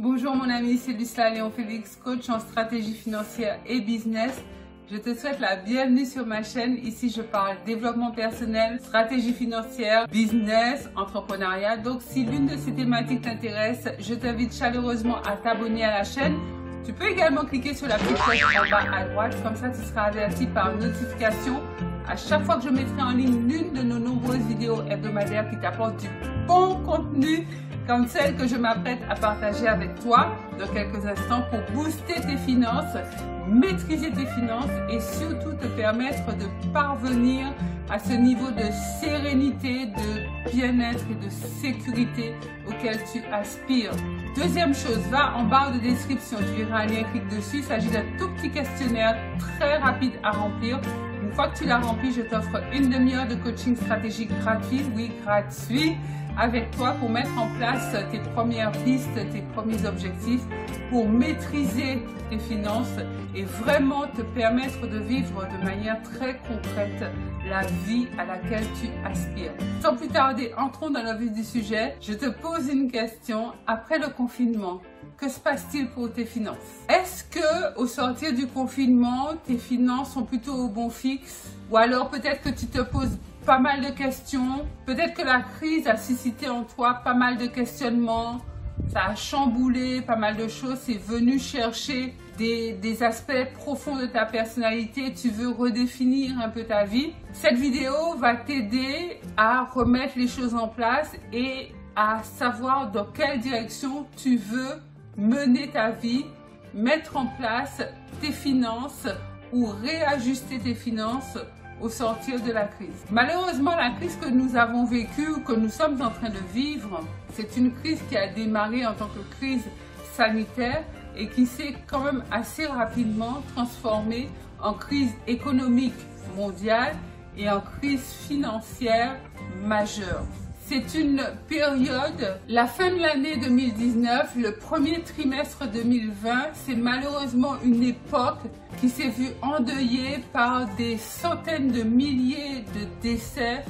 Bonjour mon ami, c'est Lucila Léon Félix, coach en stratégie financière et business. Je te souhaite la bienvenue sur ma chaîne. Ici, je parle développement personnel, stratégie financière, business, entrepreneuriat. Donc, si l'une de ces thématiques t'intéresse, je t'invite chaleureusement à t'abonner à la chaîne. Tu peux également cliquer sur la petite cloche en bas à droite. Comme ça, tu seras averti par notification à chaque fois que je mettrai en ligne l'une de nos nombreuses vidéos hebdomadaires qui t'apportent du bon contenu comme celle que je m'apprête à partager avec toi dans quelques instants pour booster tes finances, maîtriser tes finances et surtout te permettre de parvenir à ce niveau de sérénité, de bien-être et de sécurité auquel tu aspires. Deuxième chose, va en barre de description, tu verras un lien, clique dessus. Il s'agit d'un tout petit questionnaire très rapide à remplir. Une fois que tu l'as rempli, je t'offre une demi-heure de coaching stratégique gratuit, oui gratuit, avec toi pour mettre en place tes premières pistes, tes premiers objectifs, pour maîtriser tes finances et vraiment te permettre de vivre de manière très concrète la vie à laquelle tu aspires. Sans plus tarder, entrons dans le vif du sujet. Je te pose une question. Après le confinement, que se passe-t-il pour tes finances? Est-ce que au sortir du confinement, tes finances sont plutôt au bon fixe? Ou alors peut-être que tu te poses pas mal de questions, peut-être que la crise a suscité en toi pas mal de questionnements, ça a chamboulé pas mal de choses, c'est venu chercher des aspects profonds de ta personnalité, tu veux redéfinir un peu ta vie. Cette vidéo va t'aider à remettre les choses en place et à savoir dans quelle direction tu veux mener ta vie, mettre en place tes finances ou réajuster tes finances au sortir de la crise. Malheureusement, la crise que nous avons vécue ou que nous sommes en train de vivre, c'est une crise qui a démarré en tant que crise sanitaire et qui s'est quand même assez rapidement transformée en crise économique mondiale et en crise financière majeure. C'est une période, la fin de l'année 2019, le premier trimestre 2020, c'est malheureusement une époque qui s'est vue endeuillée par des centaines de milliers de décès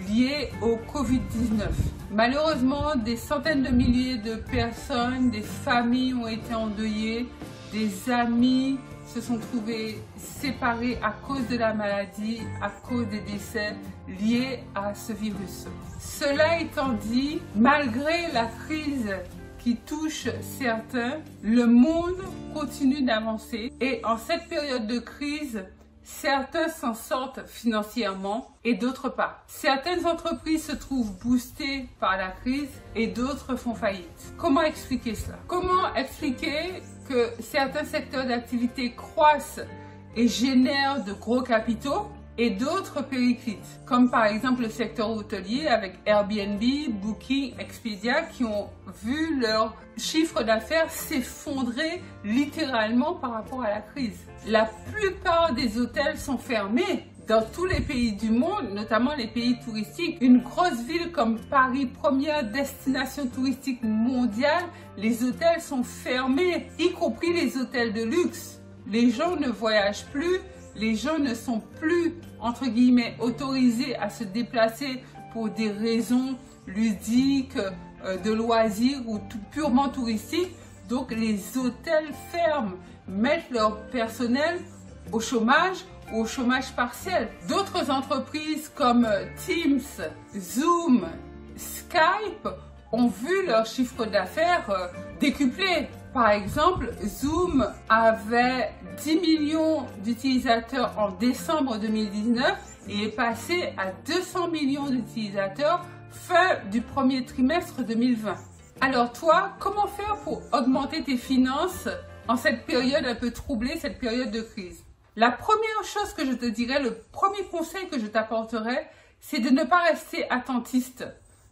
liés au Covid-19. Malheureusement, des centaines de milliers de personnes, des familles ont été endeuillées, des amis se sont trouvés séparés à cause de la maladie, à cause des décès liés à ce virus. Cela étant dit, malgré la crise qui touche certains, le monde continue d'avancer et en cette période de crise, certains s'en sortent financièrement et d'autres pas. Certaines entreprises se trouvent boostées par la crise et d'autres font faillite. Comment expliquer cela? Comment expliquer que certains secteurs d'activité croissent et génèrent de gros capitaux et d'autres périclitent, comme par exemple le secteur hôtelier avec Airbnb, Booking, Expedia qui ont vu leur chiffre d'affaires s'effondrer littéralement par rapport à la crise. La plupart des hôtels sont fermés dans tous les pays du monde, notamment les pays touristiques. Une grosse ville comme Paris, première destination touristique mondiale, les hôtels sont fermés, y compris les hôtels de luxe. Les gens ne voyagent plus, les gens ne sont plus, entre guillemets, autorisés à se déplacer pour des raisons ludiques, de loisirs ou purement touristiques. Donc les hôtels ferment, mettent leur personnel au chômage ou au chômage partiel. D'autres entreprises comme Teams, Zoom, Skype ont vu leur chiffre d'affaires décupler. Par exemple, Zoom avait 10 millions d'utilisateurs en décembre 2019 et est passé à 200 millions d'utilisateurs fin du premier trimestre 2020. Alors toi, comment faire pour augmenter tes finances en cette période un peu troublée, cette période de crise? La première chose que je te dirais, le premier conseil que je t'apporterai, c'est de ne pas rester attentiste.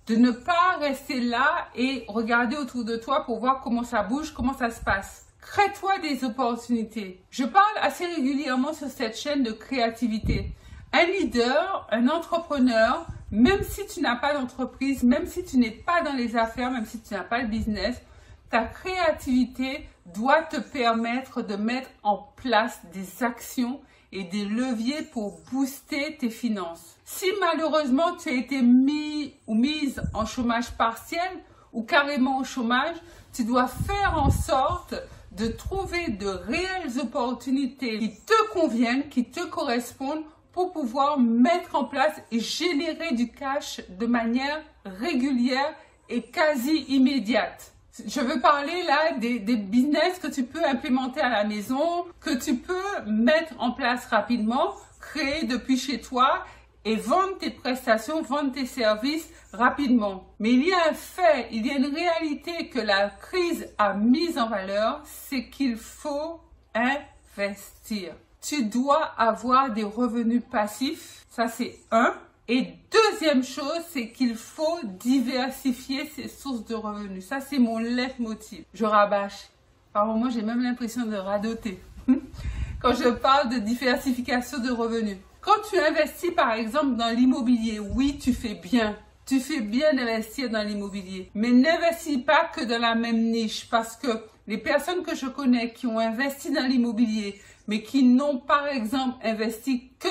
De ne pas rester là et regarder autour de toi pour voir comment ça bouge, comment ça se passe. Crée-toi des opportunités. Je parle assez régulièrement sur cette chaîne de créativité. Un leader, un entrepreneur, même si tu n'as pas d'entreprise, même si tu n'es pas dans les affaires, même si tu n'as pas de business, ta créativité doit te permettre de mettre en place des actions et des leviers pour booster tes finances. Si malheureusement tu as été mis ou mise en chômage partiel ou carrément au chômage, tu dois faire en sorte de trouver de réelles opportunités qui te conviennent, qui te correspondent pour pouvoir mettre en place et générer du cash de manière régulière et quasi immédiate. Je veux parler là des business que tu peux implémenter à la maison, que tu peux mettre en place rapidement, créer depuis chez toi et vendre tes prestations, vendre tes services rapidement. Mais il y a un fait, il y a une réalité que la crise a mise en valeur, c'est qu'il faut investir. Tu dois avoir des revenus passifs, ça c'est un. Et deuxième chose, c'est qu'il faut diversifier ses sources de revenus. Ça, c'est mon leitmotiv. Je rabâche. Par moments, j'ai même l'impression de radoter quand je parle de diversification de revenus. Quand tu investis, par exemple, dans l'immobilier, oui, tu fais bien. Tu fais bien d'investir dans l'immobilier. Mais n'investis pas que dans la même niche parce que les personnes que je connais qui ont investi dans l'immobilier, mais qui n'ont par exemple investi que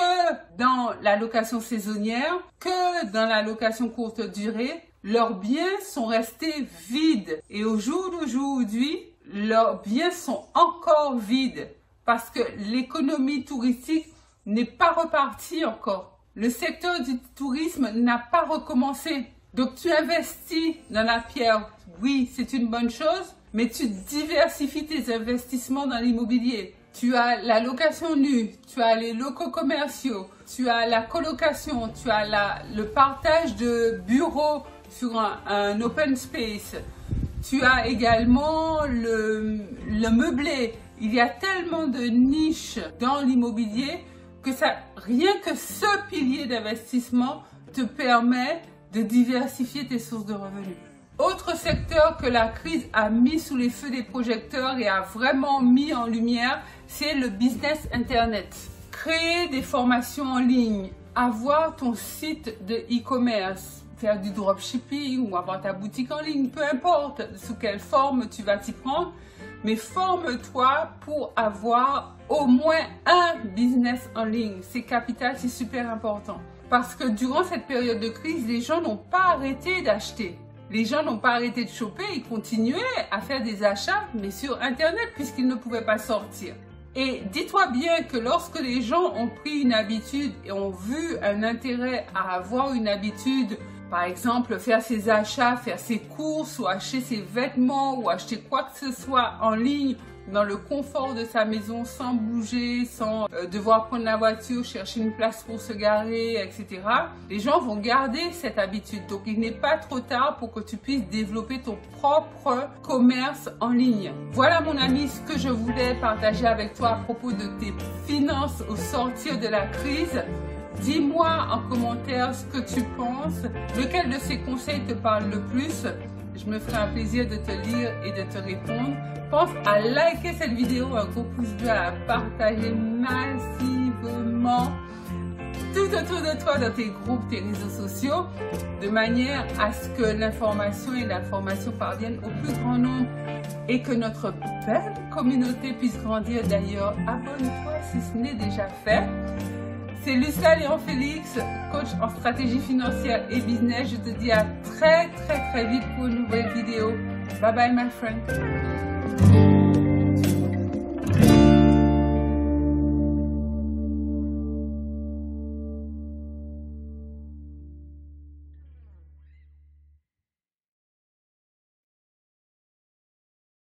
dans la location saisonnière, que dans la location courte durée, leurs biens sont restés vides. Et au jour d'aujourd'hui, leurs biens sont encore vides parce que l'économie touristique n'est pas repartie encore. Le secteur du tourisme n'a pas recommencé. Donc tu investis dans la pierre, oui, c'est une bonne chose, mais tu diversifies tes investissements dans l'immobilier. Tu as la location nue, tu as les locaux commerciaux, tu as la colocation, tu as le partage de bureaux sur un open space. Tu as également le meublé. Il y a tellement de niches dans l'immobilier que rien que ce pilier d'investissement te permet de diversifier tes sources de revenus. Autre secteur que la crise a mis sous les feux des projecteurs et a vraiment mis en lumière, c'est le business internet. Créer des formations en ligne, avoir ton site de e-commerce, faire du dropshipping ou avoir ta boutique en ligne, peu importe sous quelle forme tu vas t'y prendre, mais forme-toi pour avoir au moins un business en ligne. C'est capital, c'est super important. Parce que durant cette période de crise, les gens n'ont pas arrêté d'acheter. Les gens n'ont pas arrêté de choper, ils continuaient à faire des achats, mais sur Internet, puisqu'ils ne pouvaient pas sortir. Et dis-toi bien que lorsque les gens ont pris une habitude et ont vu un intérêt à avoir une habitude, par exemple faire ses achats, faire ses courses ou acheter ses vêtements ou acheter quoi que ce soit en ligne, dans le confort de sa maison, sans bouger, sans devoir prendre la voiture, chercher une place pour se garer, etc. Les gens vont garder cette habitude. Donc, il n'est pas trop tard pour que tu puisses développer ton propre commerce en ligne. Voilà, mon ami, ce que je voulais partager avec toi à propos de tes finances au sortir de la crise. Dis-moi en commentaire ce que tu penses, lequel de ces conseils te parle le plus. Je me ferai un plaisir de te lire et de te répondre. Pense à liker cette vidéo, un gros pouce bleu, à la partager massivement tout autour de toi dans tes groupes, tes réseaux sociaux, de manière à ce que l'information parviennent au plus grand nombre et que notre belle communauté puisse grandir. D'ailleurs, abonne-toi si ce n'est déjà fait. C'est Lucía Léon Félix, coach en stratégie financière et business. Je te dis à très vite pour une nouvelle vidéo. Bye bye my friend.